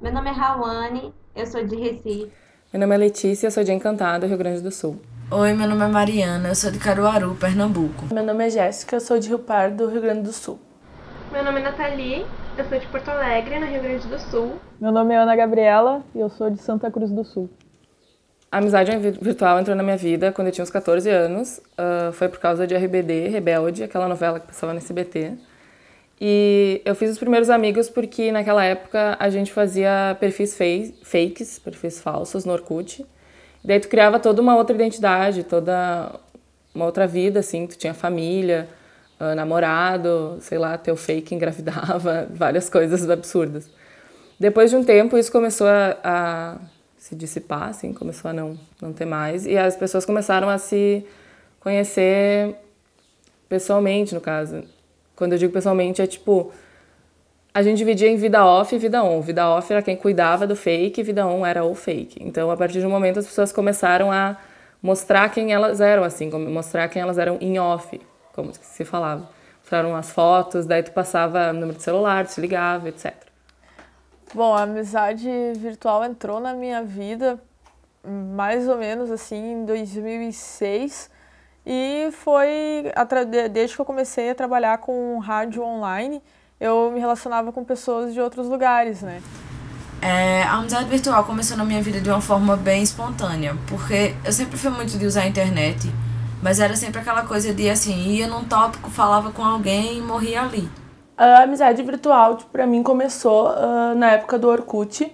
Meu nome é Rawane, eu sou de Recife. Meu nome é Letícia, eu sou de Encantado, Rio Grande do Sul. Oi, meu nome é Mariana, eu sou de Caruaru, Pernambuco. Meu nome é Jéssica, eu sou de Rio Pardo, Rio Grande do Sul. Meu nome é Nathalie, eu sou de Porto Alegre, no Rio Grande do Sul. Meu nome é Ana Gabriela e eu sou de Santa Cruz do Sul. A amizade virtual entrou na minha vida quando eu tinha uns 14 anos. Foi por causa de RBD, Rebelde, aquela novela que passava no SBT. E eu fiz os primeiros amigos porque naquela época a gente fazia perfis fakes, perfis falsos no Orkut. Daí tu criava toda uma outra identidade, toda uma outra vida, assim. Tu tinha família, namorado, sei lá, teu fake engravidava, várias coisas absurdas. Depois de um tempo isso começou a se dissipar, assim, começou a não ter mais. E as pessoas começaram a se conhecer pessoalmente, no caso. Quando eu digo pessoalmente, é tipo... A gente dividia em vida off e vida on. Vida off era quem cuidava do fake e vida on era o fake. Então, a partir de um momento, as pessoas começaram a mostrar quem elas eram, assim, mostrar quem elas eram em off, como se falava. Mostraram as fotos, daí tu passava número de celular, tu se ligava, etc. Bom, a amizade virtual entrou na minha vida mais ou menos assim em 2006 e foi desde que eu comecei a trabalhar com rádio online, eu me relacionava com pessoas de outros lugares, né? A amizade virtual começou na minha vida de uma forma bem espontânea, porque eu sempre fui muito de usar a internet, mas era sempre aquela coisa de assim, ia num tópico, falava com alguém e morria ali. A amizade virtual, tipo, pra mim, começou na época do Orkut,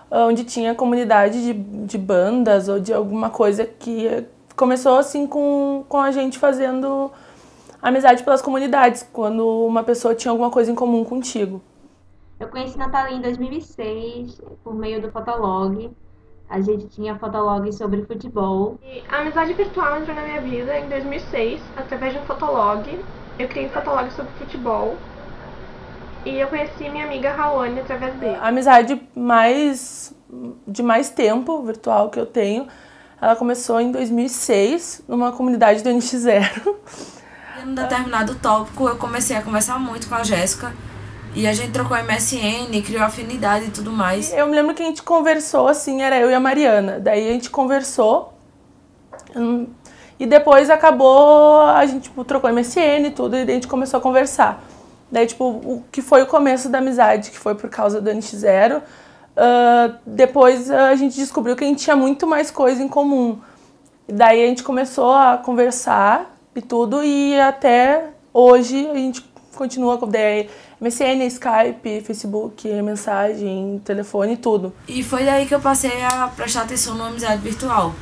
onde tinha comunidade de bandas ou de alguma coisa que começou assim com a gente fazendo amizade pelas comunidades, quando uma pessoa tinha alguma coisa em comum contigo. Eu conheci Nathalie em 2006 por meio do Fotolog. A gente tinha Fotolog sobre futebol. E a amizade virtual entrou na minha vida em 2006, através de um fotolog. Eu criei um fotolog sobre futebol. E eu conheci minha amiga Rawane através dele. A amizade de mais tempo virtual que eu tenho, ela começou em 2006, numa comunidade do NX0. E num determinado tópico eu comecei a conversar muito com a Jéssica e a gente trocou MSN, criou afinidade e tudo mais. Eu me lembro que a gente conversou, assim, era eu e a Mariana. Daí a gente conversou e depois acabou, a gente tipo, trocou MSN e tudo, e daí a gente começou a conversar. Daí, tipo, o que foi o começo da amizade, que foi por causa do NX0, depois a gente descobriu que a gente tinha muito mais coisa em comum. E daí a gente começou a conversar e tudo, e até hoje a gente continua com MSN, Skype, Facebook, mensagem, telefone, tudo. E foi daí que eu passei a prestar atenção na amizade virtual.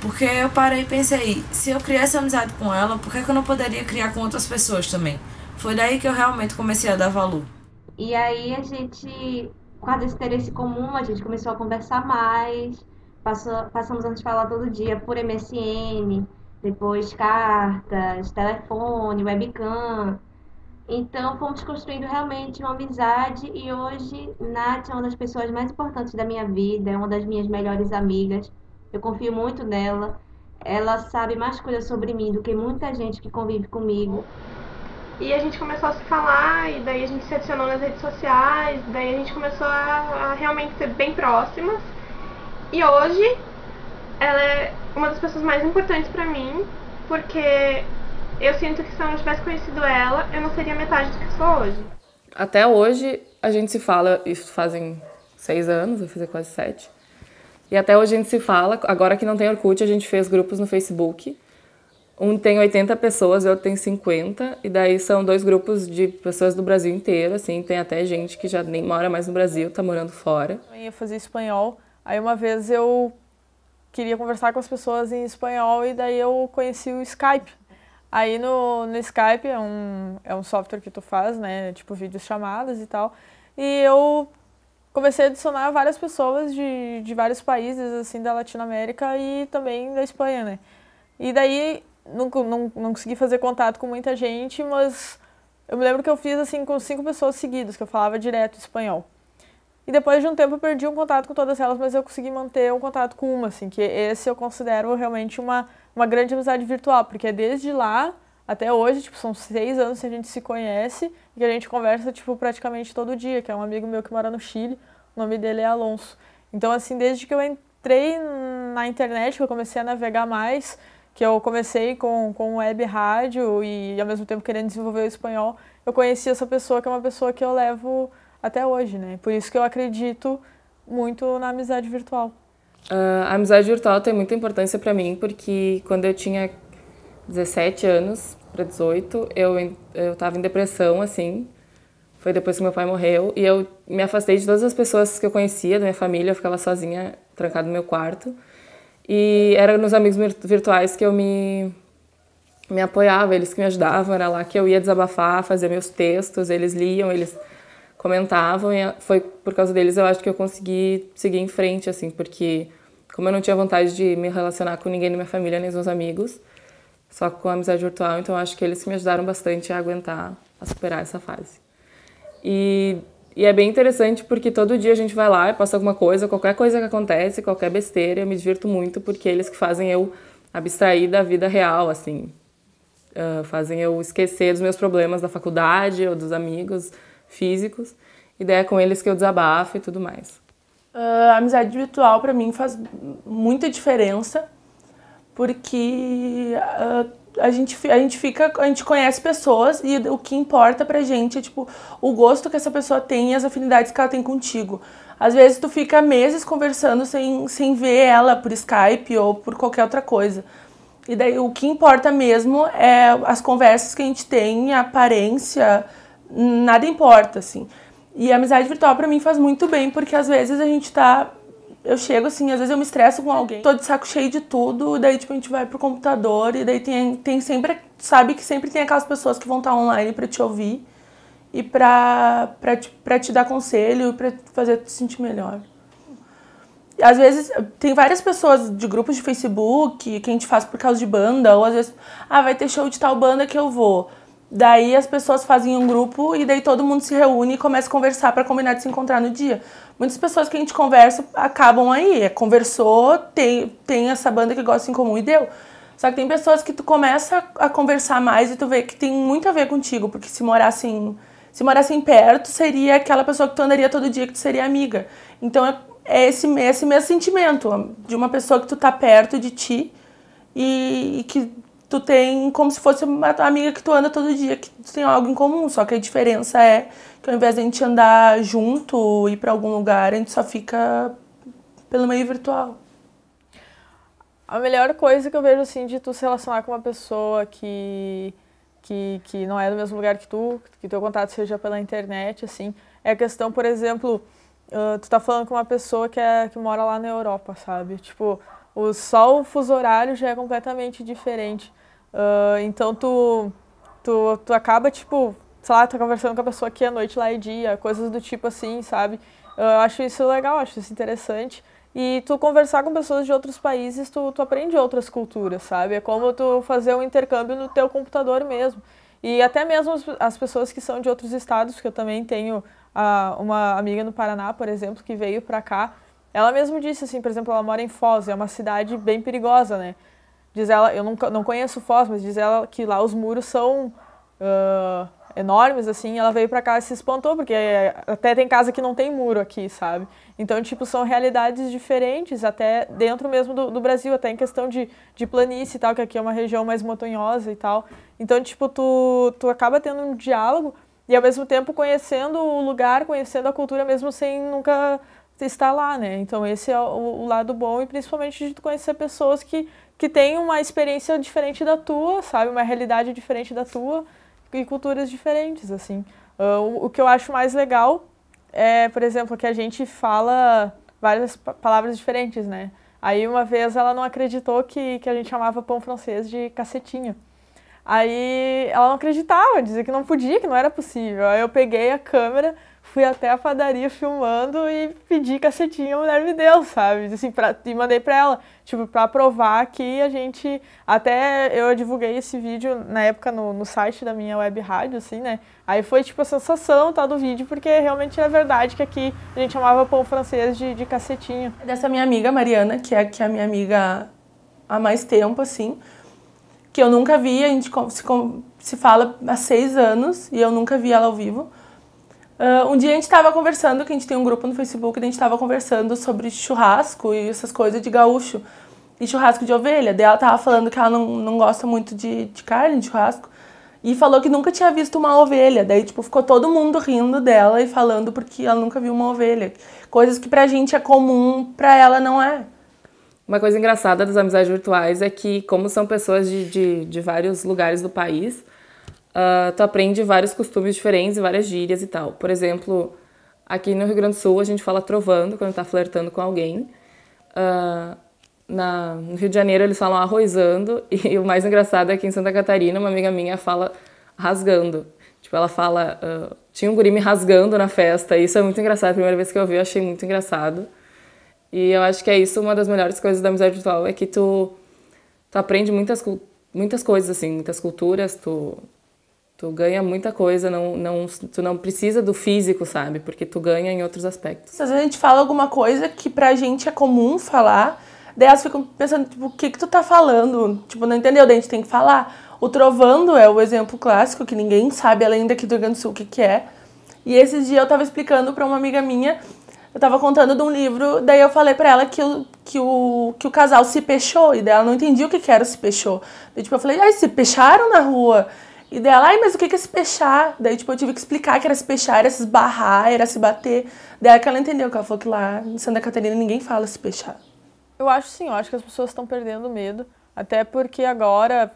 Porque eu parei e pensei, se eu criasse amizade com ela, por que eu não poderia criar com outras pessoas também? Foi daí que eu realmente comecei a dar valor. E aí a gente, por causa desse interesse comum, a gente começou a conversar mais. Passamos a nos falar todo dia por MSN, depois cartas, telefone, webcam. Então fomos construindo realmente uma amizade e hoje Nath é uma das pessoas mais importantes da minha vida, é uma das minhas melhores amigas. Eu confio muito nela. Ela sabe mais coisas sobre mim do que muita gente que convive comigo. E a gente começou a se falar, e daí a gente se adicionou nas redes sociais, daí a gente começou a realmente ser bem próximas. E hoje ela é uma das pessoas mais importantes pra mim, porque eu sinto que se eu não tivesse conhecido ela, eu não seria metade do que sou hoje. Até hoje a gente se fala, isso fazem 6 anos, vai fazer quase 7. E até hoje a gente se fala, agora que não tem Orkut, a gente fez grupos no Facebook. Um tem 80 pessoas, o outro tem 50, e daí são 2 grupos de pessoas do Brasil inteiro, assim, tem até gente que já nem mora mais no Brasil, tá morando fora. Eu ia fazer espanhol, aí uma vez eu queria conversar com as pessoas em espanhol e daí eu conheci o Skype. Aí no Skype é um software que tu faz, né, tipo videochamadas e tal, e eu comecei a adicionar várias pessoas de vários países, assim, da Latinoamérica e também da Espanha, né. E daí não consegui fazer contato com muita gente, mas eu me lembro que eu fiz assim com 5 pessoas seguidas, que eu falava direto espanhol. E depois de um tempo eu perdi um contato com todas elas, mas eu consegui manter um contato com uma, assim, que esse eu considero realmente uma grande amizade virtual, porque desde lá até hoje, tipo, são 6 anos que a gente se conhece e que a gente conversa, tipo, praticamente todo dia, que é um amigo meu que mora no Chile, o nome dele é Alonso. Então, assim, desde que eu entrei na internet, que eu comecei a navegar mais, que eu comecei com web rádio e, ao mesmo tempo, querendo desenvolver o espanhol, eu conheci essa pessoa, que é uma pessoa que eu levo até hoje, né? Por isso que eu acredito muito na amizade virtual. A amizade virtual tem muita importância para mim, porque quando eu tinha 17 anos para 18, eu estava em depressão, assim. Foi depois que meu pai morreu, e eu me afastei de todas as pessoas que eu conhecia, da minha família, eu ficava sozinha, trancada no meu quarto. E era nos amigos virtuais que eu me apoiava, eles que me ajudavam, era lá que eu ia desabafar, fazer meus textos, eles liam, eles comentavam, e foi por causa deles eu acho que eu consegui seguir em frente, assim, porque como eu não tinha vontade de me relacionar com ninguém da minha família, nem os meus amigos, só com a amizade virtual, então eu acho que eles que me ajudaram bastante a aguentar, a superar essa fase. E é bem interessante porque todo dia a gente vai lá e posta alguma coisa, qualquer coisa que acontece, qualquer besteira, eu me divirto muito porque eles que fazem eu abstrair da vida real, assim. Fazem eu esquecer dos meus problemas da faculdade ou dos amigos físicos. E daí é com eles que eu desabafo e tudo mais. A amizade virtual para mim faz muita diferença porque a gente conhece pessoas e o que importa pra gente é tipo o gosto que essa pessoa tem e as afinidades que ela tem contigo. Às vezes tu fica meses conversando sem ver ela por Skype ou por qualquer outra coisa. E daí o que importa mesmo é as conversas que a gente tem, a aparência, nada importa, assim. E a amizade virtual pra mim faz muito bem, porque às vezes a gente eu chego assim, às vezes eu me estresso com alguém, tô de saco cheio de tudo, daí tipo a gente vai pro computador e daí tem sempre, sabe que sempre tem aquelas pessoas que vão estar online pra te ouvir e pra te dar conselho e pra fazer te sentir melhor. Às vezes tem várias pessoas de grupos de Facebook que a gente faz por causa de banda, ou às vezes, vai ter show de tal banda que eu vou. Daí as pessoas fazem um grupo e daí todo mundo se reúne e começa a conversar para combinar de se encontrar no dia. Muitas pessoas que a gente conversa acabam aí. Conversou, tem essa banda que gosta em comum e deu. Só que tem pessoas que tu começa a conversar mais e tu vê que tem muito a ver contigo, porque se morassem perto, seria aquela pessoa que tu andaria todo dia, que tu seria amiga. Então é esse mesmo sentimento de uma pessoa que tu tá perto de ti e que tu tem como se fosse uma amiga que tu anda todo dia, que tu tem algo em comum, só que a diferença é que ao invés de a gente andar junto, ir pra algum lugar, a gente só fica pelo meio virtual. A melhor coisa que eu vejo, assim, de tu se relacionar com uma pessoa que não é do mesmo lugar que teu contato seja pela internet, assim, é a questão, por exemplo, tu tá falando com uma pessoa que mora lá na Europa, sabe? Tipo, só o fuso horário já é completamente diferente. Então tu acaba, tipo, sei lá, tá conversando com a pessoa aqui à noite, lá é dia, coisas do tipo assim, sabe? Eu acho isso legal, acho isso interessante. E tu conversar com pessoas de outros países, tu aprende outras culturas, sabe? É como tu fazer um intercâmbio no teu computador mesmo. E até mesmo as pessoas que são de outros estados, porque eu também tenho uma amiga no Paraná, por exemplo, que veio pra cá. Ela mesmo disse assim, por exemplo, ela mora em Foz, é uma cidade bem perigosa, né? Diz ela, eu não conheço Foz, mas diz ela que lá os muros são enormes, assim. Ela veio pra cá e se espantou, porque até tem casa que não tem muro aqui, sabe? Então, tipo, são realidades diferentes, até dentro mesmo do Brasil, até em questão de planície e tal, que aqui é uma região mais montanhosa e tal. Então, tipo, tu acaba tendo um diálogo e, ao mesmo tempo, conhecendo o lugar, conhecendo a cultura, mesmo sem nunca estar lá, né? Então, esse é o lado bom, e principalmente de tu conhecer pessoas que têm uma experiência diferente da tua, sabe? Uma realidade diferente da tua e culturas diferentes, assim. O que eu acho mais legal é, por exemplo, que a gente fala várias palavras diferentes, né? Aí uma vez ela não acreditou que a gente chamava pão francês de cacetinho. Aí ela não acreditava, dizia que não podia, que não era possível. Aí eu peguei a câmera, fui até a padaria filmando e pedi cacetinho, a mulher me deu, sabe? Assim, e mandei pra ela, tipo, pra provar que a gente... Até eu divulguei esse vídeo na época no site da minha web rádio, assim, né? Aí foi, tipo, a sensação, tá, do vídeo, porque realmente é verdade que aqui a gente chamava pão francês de cacetinho. Dessa minha amiga Mariana, que é a minha amiga há mais tempo, assim, que eu nunca vi, a gente se fala há 6 anos e eu nunca vi ela ao vivo. Um dia a gente tava conversando, que a gente tem um grupo no Facebook, a gente tava conversando sobre churrasco e essas coisas de gaúcho. E churrasco de ovelha. Daí ela tava falando que ela não gosta muito de carne, de churrasco. E falou que nunca tinha visto uma ovelha. Daí, tipo, ficou todo mundo rindo dela e falando porque ela nunca viu uma ovelha. Coisas que pra gente é comum, pra ela não é. Uma coisa engraçada das amizades virtuais é que, como são pessoas de vários lugares do país, tu aprende vários costumes diferentes e várias gírias e tal. Por exemplo, aqui no Rio Grande do Sul a gente fala trovando quando tá flertando com alguém. No Rio de Janeiro eles falam arrozando, e o mais engraçado é que em Santa Catarina uma amiga minha fala rasgando. Tipo, ela fala, tinha um guri me rasgando na festa, e isso é muito engraçado. A primeira vez que eu vi eu achei muito engraçado. E eu acho que é isso, uma das melhores coisas da amizade virtual, é que tu aprende muitas coisas, assim, muitas culturas, tu ganha muita coisa, tu não precisa do físico, sabe? Porque tu ganha em outros aspectos. Às vezes a gente fala alguma coisa que pra gente é comum falar, daí elas ficam pensando, tipo, o que tu tá falando? Tipo, não entendeu, daí a gente tem que falar. O trovando é o exemplo clássico, que ninguém sabe, além daqui do Rio Grande do Sul, o que é. E esses dias eu tava explicando pra uma amiga minha, eu tava contando de um livro, daí eu falei pra ela que o casal se pechou, e daí ela não entendia o que era se pechou. Daí, tipo, eu falei, se pecharam na rua? E daí ela, mas o que é se pechar? Daí, tipo, eu tive que explicar que era se pechar, era se esbarrar, era se bater. Daí que ela entendeu, que ela falou que lá em Santa Catarina ninguém fala se pechar. Eu acho sim, eu acho que as pessoas estão perdendo medo, até porque agora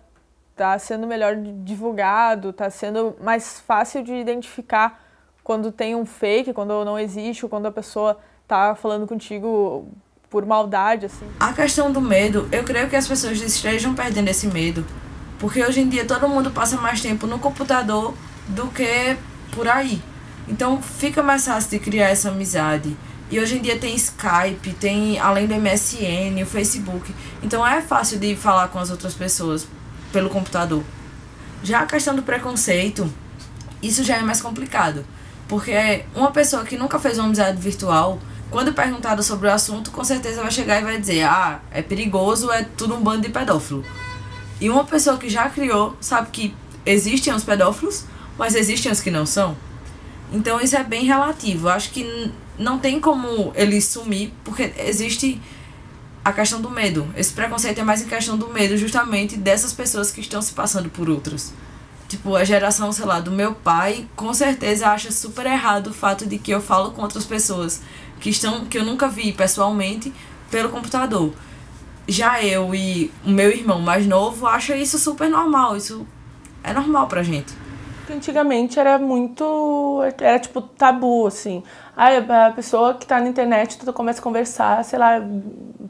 tá sendo melhor divulgado, tá sendo mais fácil de identificar quando tem um fake, quando não existe, ou quando a pessoa tá falando contigo por maldade, assim. A questão do medo, eu creio que as pessoas estejam perdendo esse medo, porque hoje em dia todo mundo passa mais tempo no computador do que por aí. Então fica mais fácil de criar essa amizade. E hoje em dia tem Skype, tem além do MSN, o Facebook. Então é fácil de falar com as outras pessoas pelo computador. Já a questão do preconceito, isso já é mais complicado. Porque uma pessoa que nunca fez uma amizade virtual, quando perguntada sobre o assunto, com certeza vai chegar e vai dizer, é perigoso, é tudo um bando de pedófilo. E uma pessoa que já criou, sabe que existem os pedófilos, mas existem os que não são. Então isso é bem relativo. Eu acho que não tem como ele sumir, porque existe a questão do medo. Esse preconceito é mais em questão do medo, justamente dessas pessoas que estão se passando por outras. Tipo, a geração, sei lá, do meu pai, com certeza acha super errado o fato de que eu falo com outras pessoas que eu nunca vi pessoalmente pelo computador. Já eu e o meu irmão mais novo acham isso super normal, isso é normal pra gente. Antigamente era tipo tabu, assim. A pessoa que tá na internet, tu começa a conversar, sei lá,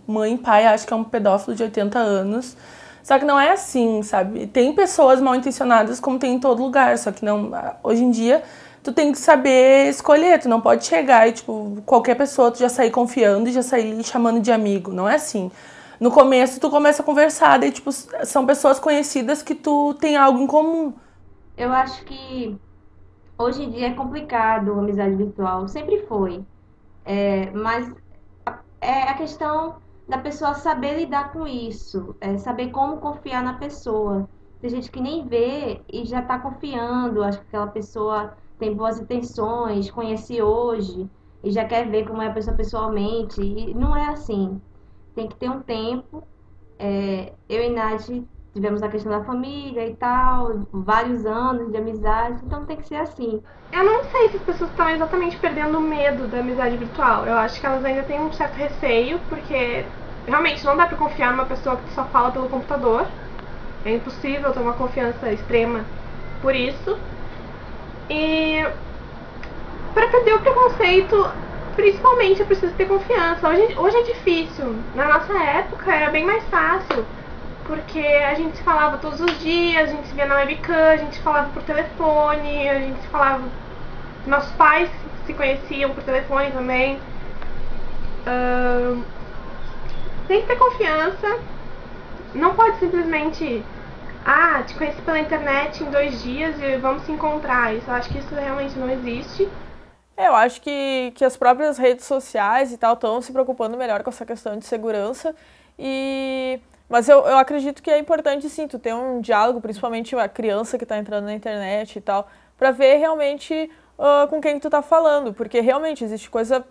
mãe e pai acha que é um pedófilo de 80 anos. Só que não é assim, sabe? Tem pessoas mal intencionadas como tem em todo lugar, só que não, hoje em dia tu tem que saber escolher, tu não pode chegar e, tipo, qualquer pessoa tu já sair confiando e já sair chamando de amigo, não é assim. No começo tu começa a conversar, daí, tipo, são pessoas conhecidas que tu tem algo em comum. Eu acho que hoje em dia é complicado a amizade virtual, sempre foi. Mas é a questão da pessoa saber lidar com isso, saber como confiar na pessoa. Tem gente que nem vê e já está confiando, acha que aquela pessoa tem boas intenções, conhece hoje e já quer ver como é a pessoa pessoalmente. E não é assim. Tem que ter um tempo. Eu e Nath tivemos a questão da família e tal, vários anos de amizade, então tem que ser assim. Eu não sei se as pessoas estão exatamente perdendo o medo da amizade virtual. Eu acho que elas ainda têm um certo receio, porque realmente não dá pra confiar numa pessoa que só fala pelo computador. É impossível ter uma confiança extrema por isso. E para perder o preconceito, principalmente, é preciso ter confiança. Hoje é difícil. Na nossa época era bem mais fácil, porque a gente se falava todos os dias, a gente se via na webcam, a gente falava por telefone, a gente se falava... Nossos pais se conheciam por telefone também. Tem que ter confiança. Não pode simplesmente... te conheci pela internet em 2 dias e vamos se encontrar. Eu acho que isso realmente não existe. Eu acho que as próprias redes sociais e tal estão se preocupando melhor com essa questão de segurança. Mas eu acredito que é importante, sim, tu ter um diálogo, principalmente a criança que está entrando na internet e tal, para ver realmente com quem tu tá falando, porque realmente existe coisa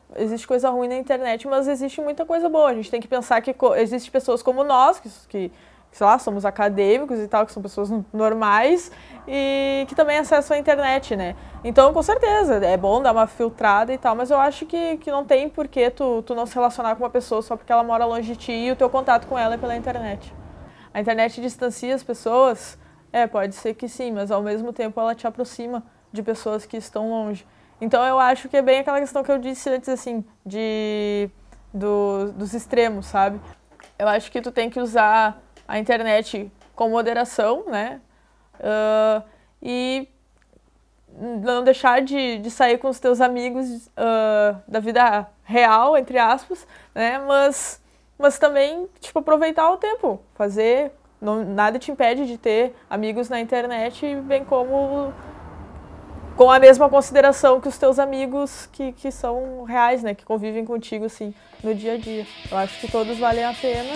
ruim na internet, mas existe muita coisa boa. A gente tem que pensar que existem pessoas como nós, que sei lá, somos acadêmicos e tal, que são pessoas normais e que também acessam a internet, né? Então, com certeza, é bom dar uma filtrada e tal, mas eu acho que não tem por que tu não se relacionar com uma pessoa só porque ela mora longe de ti e o teu contato com ela é pela internet. A internet distancia as pessoas? Pode ser que sim, mas ao mesmo tempo ela te aproxima de pessoas que estão longe. Então eu acho que é bem aquela questão que eu disse antes, assim, dos extremos, sabe? Eu acho que tu tem que usar a internet com moderação, né? E não deixar de sair com os teus amigos da vida real, entre aspas, né? Mas também, tipo, aproveitar o tempo, fazer... nada te impede de ter amigos na internet, bem como com a mesma consideração que os teus amigos que são reais, né? Que convivem contigo, assim, no dia a dia. Eu acho que todos valem a pena.